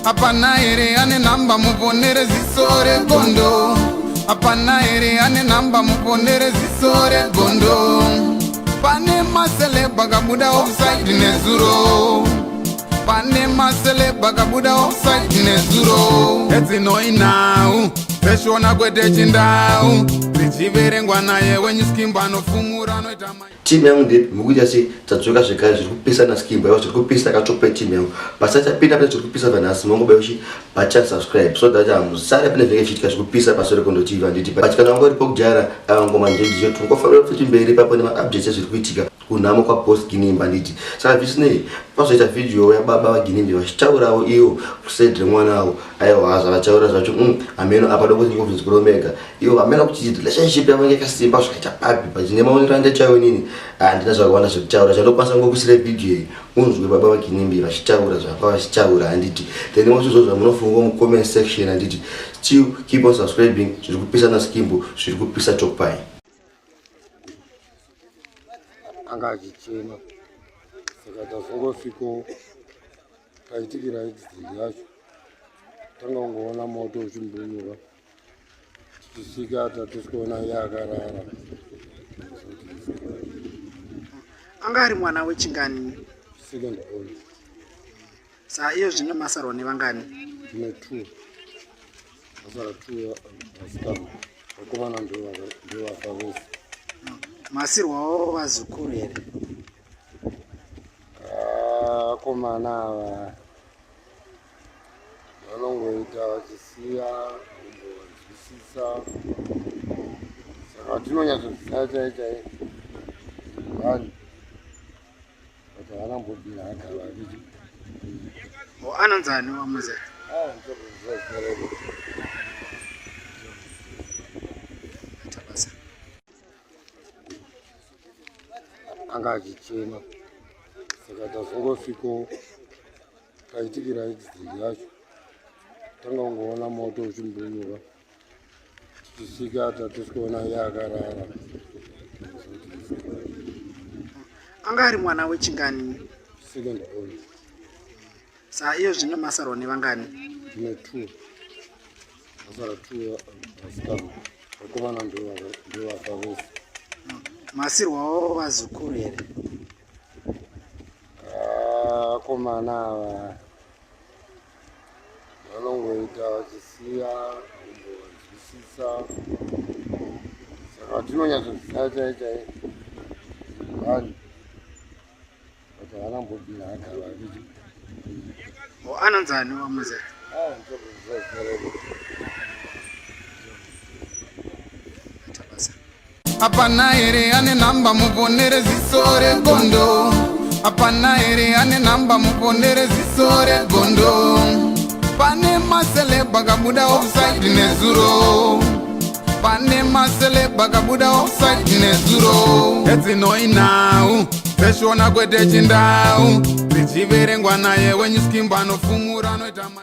Apana ere ane namba muponere zisore gondo. Apana ere ane namba muponere zisore gondo. Pane masele bagabuda offside nezuro. Pane masele bagabuda offside nezuro. Eti noi now. Peshona kwete chindau. Zichiverengwa naye wenye skimba no fumura no itama. Timu yangu ndipo mukuja si tatuka shikazi kupisa na skimba yao kupisa katope timu yangu. Basacha pita pita kupisa vanasi mongo bayoshi bacha subscribe so daja musare pene veke fitika kupisa pasore kondo TV nditi. Batikana wangu ripo kujara ngoma njeji yetu ngofana futhi mbere papo ne updates zikuitika kunamo kwa post Ginimba nditi. Saka visine pasoita video ya baba wa Ginimba wachitaurawo iyo kusedre mwana wao ayo waza vachaura zvacho ameno apa doko ngovu zikuromeka iyo ameno kuchiti relationship yavo yakasimba zvakaita papi pachine maonero ande chayo nini andina zvakawanda zvekutaura chandokwanisa ngokusire video iyi unzwe baba wa Ginimba vachitaura zvakavachitaura anditi then mosizvo zvamunofunga mu comment section anditi still keep on subscribing zviri kupisa na skimbo zviri kupisa chopai angachichena saka tazongosviko kaitikira exit yacho tangongoona moto uchimbunyuka tichisvika tatisikuona yakarara. Anga ari mwana wechingani? Second born. Sa iyo zvino masarwa nevangani? Ndine 2. Masara 2 asikana. Vakomana ndovafa vose. Masirwawo vazukuru here? Vakomana ava vanongoita vachisiya kumbovanzwisisa saka tinonyatsoziva chaichai vanhu kuti vanambobvira agara vichi anonzani wamuze? anga achichena saka tazongosviko kaitikira exit yacho tangongoona moto uchimbunyuka tichisvika tatisikuona yakarara. Anga ari mwana wechingani? Second born. Sa iyo zvino masarwa nevangani? Ndine 2. Masara 2 asikana. Vakomana ndovafa vose. Masirwawo vazukuru here? Vakomana ava vanongoita vachisiya kumbovanzwisisa saka tinonyatsoziva chaichai vanhu kuti vanambobvira agara vichi anonzani wamuze? Apana ere ane namba muponere zisore gondo. Apana ere ane namba muponere zisore gondo. Pane masele bagabuda offside nezuro. Pane masele bagabuda offside nezuro. Eti noi now. Peshona kwete chindau. Zichiverengwa naye wenye skimba no fumura no itama.